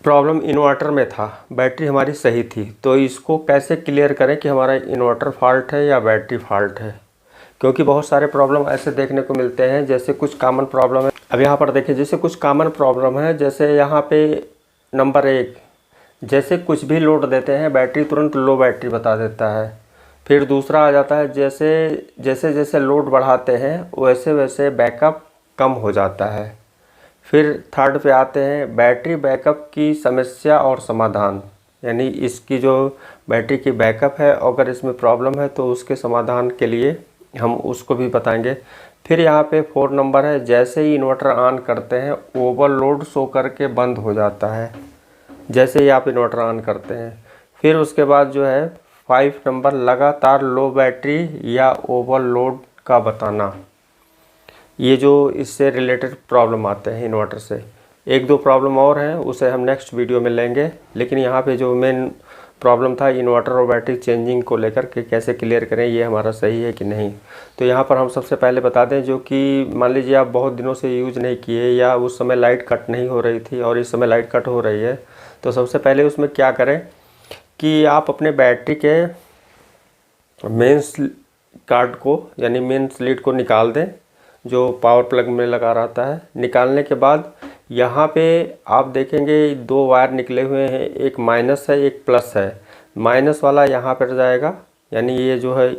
Problem inverter में था, battery हमारी सही थी, तो इसको कैसे क्लियर करें कि हमारा इन्वर्टर फॉल्ट है या बैटरी फॉल्ट है। क्योंकि बहुत सारे प्रॉब्लम ऐसे देखने को मिलते हैं, जैसे कुछ कॉमन प्रॉब्लम है। अब यहाँ पर देखिए, जैसे कुछ कॉमन प्रॉब्लम है, जैसे यहाँ पे नंबर 1, जैसे कुछ भी लोड देते हैं बैटरी तुरंत लो बैटरी बता देता है। फिर दूसरा आ जाता है, जैसे जैसे लोड बढ़ाते हैं वैसे वैसे बैकअप कम हो जाता है। फिर थर्ड पे आते हैं बैटरी बैकअप की समस्या और समाधान, यानी इसकी जो बैटरी की बैकअप है, अगर इसमें प्रॉब्लम है तो उसके समाधान के लिए हम उसको भी बताएंगे। फिर यहाँ पे 4 नंबर है, जैसे ही इन्वर्टर ऑन करते हैं ओवरलोड शो करके बंद हो जाता है, जैसे ही आप इन्वर्टर ऑन करते हैं। फिर उसके बाद जो है 5 नंबर, लगातार लो बैटरी या ओवरलोड का बताना। ये जो इससे रिलेटेड प्रॉब्लम आते हैं इन्वर्टर से। 1-2 प्रॉब्लम और हैं, उसे हम नेक्स्ट वीडियो में लेंगे, लेकिन यहाँ पे जो मेन प्रॉब्लम था इन्वर्टर और बैटरी चेंजिंग को लेकर के कैसे क्लियर करें, ये हमारा सही है कि नहीं। तो यहाँ पर हम सबसे पहले बता दें, जो कि मान लीजिए आप बहुत दिनों से यूज़ नहीं किए या उस समय लाइट कट नहीं हो रही थी और इस समय लाइट कट हो रही है, तो सबसे पहले उसमें क्या करें कि आप अपने बैटरी के मेन कार्ड को यानी मेन स्लीट को निकाल दें, जो पावर प्लग में लगा रहता है। निकालने के बाद यहाँ पे आप देखेंगे 2 वायर निकले हुए हैं, एक माइनस है एक प्लस है। माइनस वाला यहाँ पर जाएगा, यानी ये जो है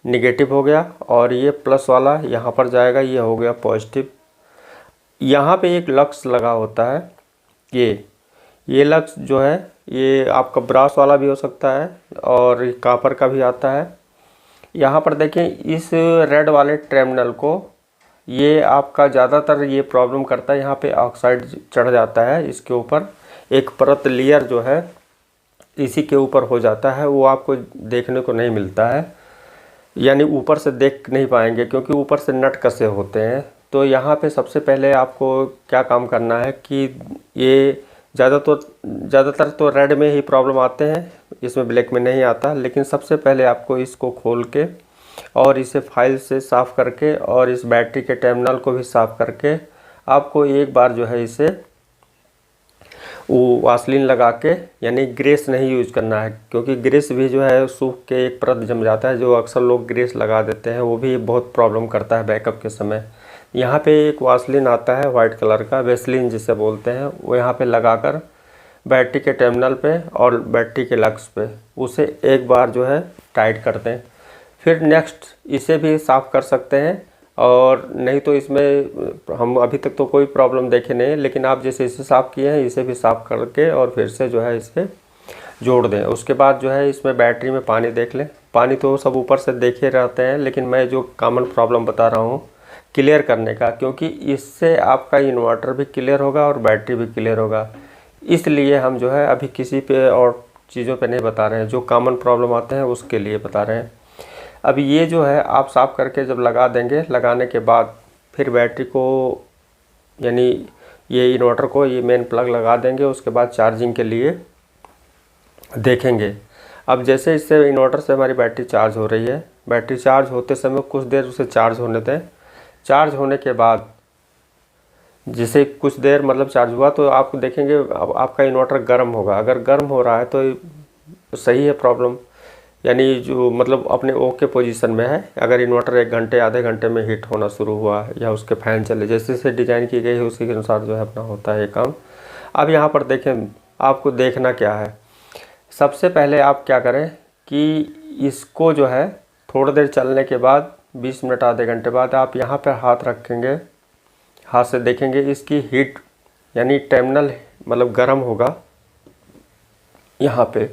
निगेटिव हो गया, और ये प्लस वाला यहाँ पर जाएगा, ये हो गया पॉजिटिव। यहाँ पे एक लक्स लगा होता है, ये लक्स जो है ये आपका ब्रास वाला भी हो सकता है और कॉपर का भी आता है। यहाँ पर देखें इस रेड वाले टर्मिनल को, ये आपका ज़्यादातर ये प्रॉब्लम करता है, यहाँ पे ऑक्साइड चढ़ जाता है, इसके ऊपर एक परत लेयर जो है इसी के ऊपर हो जाता है, वो आपको देखने को नहीं मिलता है, यानी ऊपर से देख नहीं पाएंगे क्योंकि ऊपर से नट कसे होते हैं। तो यहाँ पे सबसे पहले आपको क्या काम करना है कि ये ज़्यादातर तो रेड में ही प्रॉब्लम आते हैं, इसमें ब्लैक में नहीं आता। लेकिन सबसे पहले आपको इसको खोल के और इसे फाइल से साफ़ करके और इस बैटरी के टर्मिनल को भी साफ़ करके आपको एक बार जो है इसे वो वासलीन लगा के, यानी ग्रेस नहीं यूज करना है, क्योंकि ग्रेस भी जो है सूख के एक परत जम जाता है। जो अक्सर लोग ग्रेस लगा देते हैं वो भी बहुत प्रॉब्लम करता है बैकअप के समय। यहाँ पे एक वासलीन आता है वाइट कलर का, वेसलीन जिसे बोलते हैं, वो यहाँ पे लगाकर बैटरी के टर्मिनल पे और बैटरी के लक्स पे उसे एक बार जो है टाइट कर दें। फिर नेक्स्ट इसे भी साफ़ कर सकते हैं, और नहीं तो इसमें हम अभी तक तो कोई प्रॉब्लम देखे नहीं, लेकिन आप जैसे इसे साफ़ किए हैं इसे भी साफ़ करके और फिर से जो है इसे जोड़ दें। उसके बाद जो है इसमें बैटरी में पानी देख लें। पानी तो सब ऊपर से देखे रहते हैं, लेकिन मैं जो कॉमन प्रॉब्लम बता रहा हूँ क्लियर करने का, क्योंकि इससे आपका इन्वर्टर भी क्लियर होगा और बैटरी भी क्लियर होगा। इसलिए हम जो है अभी किसी पे और चीज़ों पे नहीं बता रहे हैं, जो कॉमन प्रॉब्लम आते हैं उसके लिए बता रहे हैं। अब ये जो है आप साफ़ करके जब लगा देंगे, लगाने के बाद फिर बैटरी को यानी ये इन्वर्टर को ये मेन प्लग लगा देंगे। उसके बाद चार्जिंग के लिए देखेंगे। अब जैसे इससे इन्वर्टर से हमारी बैटरी चार्ज हो रही है, बैटरी चार्ज होते समय कुछ देर उसे चार्ज होने दें। चार्ज होने के बाद जैसे कुछ देर मतलब चार्ज हुआ तो आप देखेंगे अब आपका इन्वर्टर गर्म होगा। अगर गर्म हो रहा है तो सही है प्रॉब्लम, यानी जो मतलब अपने ओके पोजीशन में है। अगर इन्वर्टर 1 घंटे आधे घंटे में हीट होना शुरू हुआ या उसके फ़ैन चले, जैसे जैसे डिज़ाइन की गई है उसी के अनुसार जो है अपना होता है ये काम। अब यहाँ पर देखें, आपको देखना क्या है, सबसे पहले आप क्या करें कि इसको जो है थोड़ी देर चलने के बाद 20 मिनट आधे घंटे बाद आप यहाँ पर हाथ रखेंगे, हाथ से देखेंगे इसकी हीट, यानी टर्मिनल मतलब गर्म होगा। यहाँ पे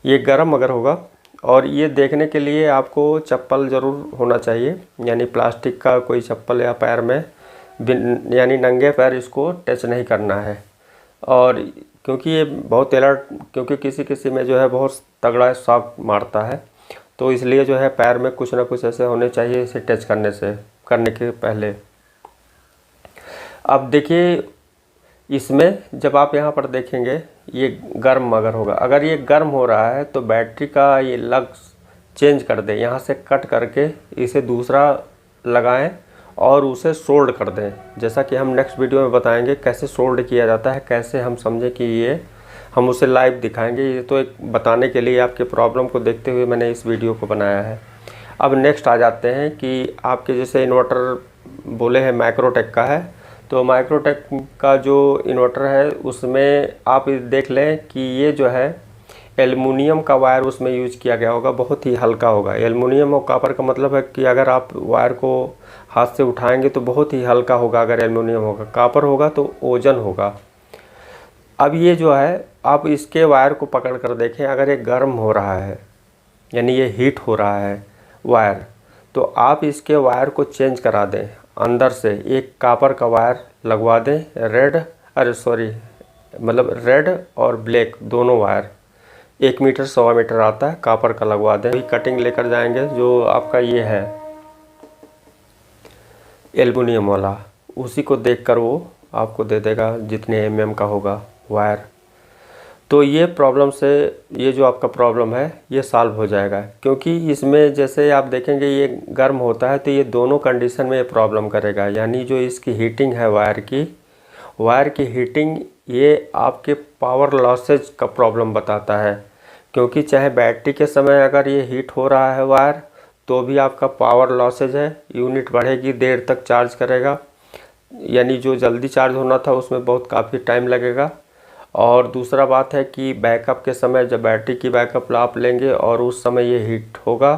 ये गर्म अगर होगा, और ये देखने के लिए आपको चप्पल ज़रूर होना चाहिए, यानी प्लास्टिक का कोई चप्पल या पैर में यानी नंगे पैर इसको टच नहीं करना है। और क्योंकि ये बहुत क्योंकि किसी किसी में जो है बहुत तगड़ा शॉक मारता है, तो इसलिए जो है पैर में कुछ ना कुछ ऐसे होने चाहिए इसे टच करने के पहले। अब देखिए इसमें जब आप यहाँ पर देखेंगे ये गर्म अगर होगा, अगर ये गर्म हो रहा है तो बैटरी का ये लग्स चेंज कर दें, यहाँ से कट करके इसे दूसरा लगाएं और उसे सोल्ड कर दें। जैसा कि हम नेक्स्ट वीडियो में बताएंगे कैसे सोल्ड किया जाता है, कैसे हम समझें कि ये हम उसे लाइव दिखाएंगे। ये तो एक बताने के लिए आपके प्रॉब्लम को देखते हुए मैंने इस वीडियो को बनाया है। अब नेक्स्ट आ जाते हैं कि आपके जैसे इन्वर्टर बोले हैं माइक्रोटेक का है, तो माइक्रोटेक का जो इन्वर्टर है उसमें आप देख लें कि ये जो है एल्युमिनियम का वायर उसमें यूज किया गया होगा, बहुत ही हल्का होगा। एल्युमिनियम और कॉपर का मतलब है कि अगर आप वायर को हाथ से उठाएंगे तो बहुत ही हल्का होगा। अगर एल्युमिनियम होगा, कॉपर होगा तो ओजन होगा। अब ये जो है आप इसके वायर को पकड़ कर देखें, अगर ये गर्म हो रहा है यानी ये हीट हो रहा है वायर, तो आप इसके वायर को चेंज करा दें। अंदर से एक कॉपर का वायर लगवा दें, रेड और ब्लैक दोनों वायर 1 मीटर 1.25 मीटर आता है, कॉपर का लगवा दें। कटिंग लेकर जाएंगे जो आपका ये है एल्युमिनियम वाला, उसी को देखकर वो आपको दे देगा जितने mm का होगा वायर। तो ये प्रॉब्लम से ये जो आपका प्रॉब्लम है ये सॉल्व हो जाएगा, क्योंकि इसमें जैसे आप देखेंगे ये गर्म होता है तो ये दोनों कंडीशन में ये प्रॉब्लम करेगा। यानी जो इसकी हीटिंग है वायर की हीटिंग, ये आपके पावर लॉसेज का प्रॉब्लम बताता है। क्योंकि चाहे बैटरी के समय अगर ये हीट हो रहा है वायर, तो भी आपका पावर लॉसेज है, यूनिट बढ़ेगी, देर तक चार्ज करेगा। यानी जो जल्दी चार्ज होना था उसमें बहुत काफ़ी टाइम लगेगा। और दूसरा बात है कि बैकअप के समय जब बैटरी की बैकअप आप लेंगे और उस समय ये हीट होगा,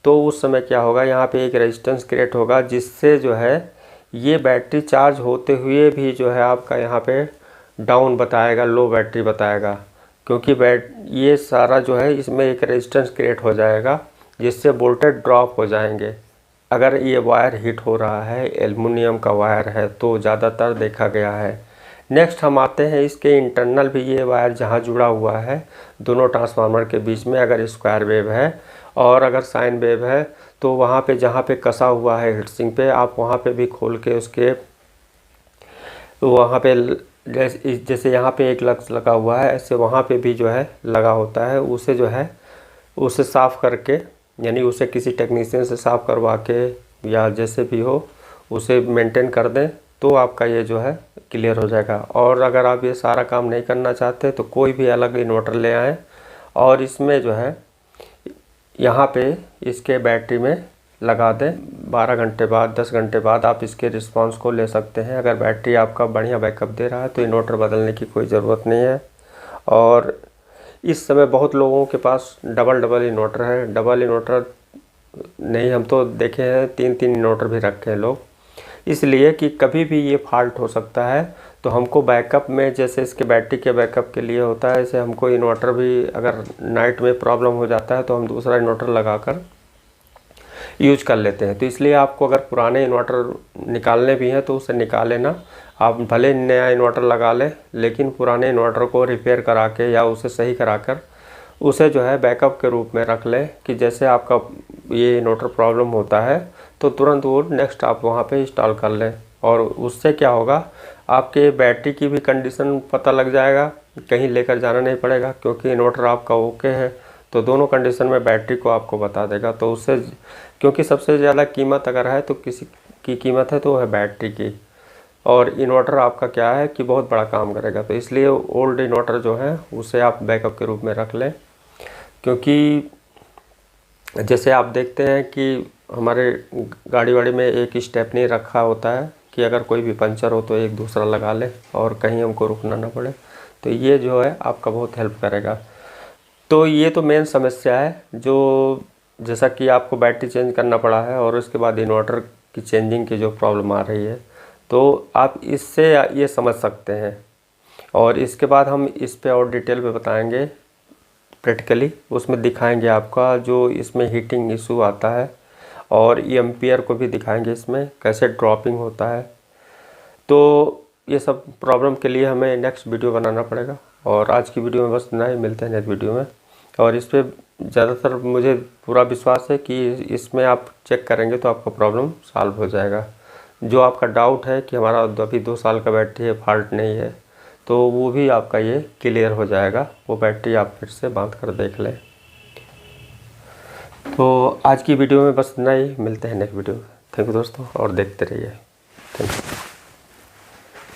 तो उस समय क्या होगा, यहाँ पे एक रेजिस्टेंस क्रिएट होगा, जिससे जो है ये बैटरी चार्ज होते हुए भी जो है आपका यहाँ पे डाउन बताएगा, लो बैटरी बताएगा। क्योंकि ये सारा जो है इसमें एक रेजिस्टेंस क्रिएट हो जाएगा, जिससे वोल्टेज ड्रॉप हो जाएंगे। अगर ये वायर हीट हो रहा है, एल्युमिनियम का वायर है, तो ज़्यादातर देखा गया है। नेक्स्ट हम आते हैं इसके इंटरनल भी, ये वायर जहाँ जुड़ा हुआ है दोनों ट्रांसफार्मर के बीच में, अगर स्क्वायर वेव है और अगर साइन वेव है, तो वहाँ पे जहाँ पे कसा हुआ है हीटसिंक पे, आप वहाँ पे भी खोल के उसके वहाँ पे जैसे यहाँ पे एक लक्स लगा हुआ है, ऐसे वहाँ पे भी जो है लगा होता है। उसे जो है उसे साफ़ करके, यानी उसे किसी टेक्नीशियन से साफ़ करवा के या जैसे भी हो उसे मेंटेन कर दें, तो आपका ये जो है क्लियर हो जाएगा। और अगर आप ये सारा काम नहीं करना चाहते तो कोई भी अलग इन्वर्टर ले आएँ और इसमें जो है यहाँ पे इसके बैटरी में लगा दें। 12 घंटे बाद 10 घंटे बाद आप इसके रिस्पांस को ले सकते हैं। अगर बैटरी आपका बढ़िया बैकअप दे रहा है तो इन्वर्टर बदलने की कोई ज़रूरत नहीं है। और इस समय बहुत लोगों के पास डबल इन्वर्टर है। डबल इन्वर्टर नहीं, हम तो देखे हैं 3 इन्वर्टर भी रखे हैं लोग, इसलिए कि कभी भी ये फॉल्ट हो सकता है। तो हमको बैकअप में, जैसे इसके बैटरी के बैकअप के लिए होता है, ऐसे हमको इन्वर्टर भी अगर नाइट में प्रॉब्लम हो जाता है तो हम दूसरा इन्वर्टर लगाकर यूज कर लेते हैं। तो इसलिए आपको अगर पुराने इन्वर्टर निकालने भी हैं तो उसे निकाल लेना। आप भले नया इन्वर्टर लगा लें, लेकिन पुराने इन्वर्टर को रिपेयर करा के या उसे सही कराकर उसे जो है बैकअप के रूप में रख लें, कि जैसे आपका ये इन्वर्टर प्रॉब्लम होता है तो तुरंत वो नेक्स्ट आप वहाँ पे इंस्टॉल कर लें। और उससे क्या होगा, आपके बैटरी की भी कंडीशन पता लग जाएगा, कहीं लेकर जाना नहीं पड़ेगा, क्योंकि इन्वर्टर आपका ओके है तो दोनों कंडीशन में बैटरी को आपको बता देगा। तो उससे, क्योंकि सबसे ज़्यादा कीमत अगर है तो किसी की कीमत है तो है बैटरी की, और इन्वर्टर आपका क्या है कि बहुत बड़ा काम करेगा। तो इसलिए ओल्ड इन्वर्टर जो है उसे आप बैकअप के रूप में रख लें। क्योंकि जैसे आप देखते हैं कि हमारे गाड़ी वाड़ी में एक स्टेपनी रखा होता है कि अगर कोई भी पंचर हो तो एक दूसरा लगा ले और कहीं हमको रुकना ना पड़े, तो ये जो है आपका बहुत हेल्प करेगा। तो ये तो मेन समस्या है, जो जैसा कि आपको बैटरी चेंज करना पड़ा है और उसके बाद इन्वर्टर की चेंजिंग की जो प्रॉब्लम आ रही है, तो आप इससे ये समझ सकते हैं। और इसके बाद हम इस पे और डिटेल में बताएंगे प्रैक्टिकली, उसमें दिखाएंगे आपका जो इसमें हीटिंग इशू आता है, और एम्पियर को भी दिखाएंगे इसमें कैसे ड्रॉपिंग होता है। तो ये सब प्रॉब्लम के लिए हमें नेक्स्ट वीडियो बनाना पड़ेगा। और आज की वीडियो में बस इतना ही, मिलते हैं नेक्स्ट वीडियो में। और इस पर ज़्यादातर मुझे पूरा विश्वास है कि इसमें आप चेक करेंगे तो आपका प्रॉब्लम सॉल्व हो जाएगा। जो आपका डाउट है कि हमारा अभी 2 साल का बैटरी है, फॉल्ट नहीं है, तो वो भी आपका ये क्लियर हो जाएगा। वो बैटरी आप फिर से बांध कर देख लें। तो आज की वीडियो में बस इतना ही, मिलते हैं नेक्स्ट वीडियो में। थैंक यू दोस्तों, और देखते रहिए।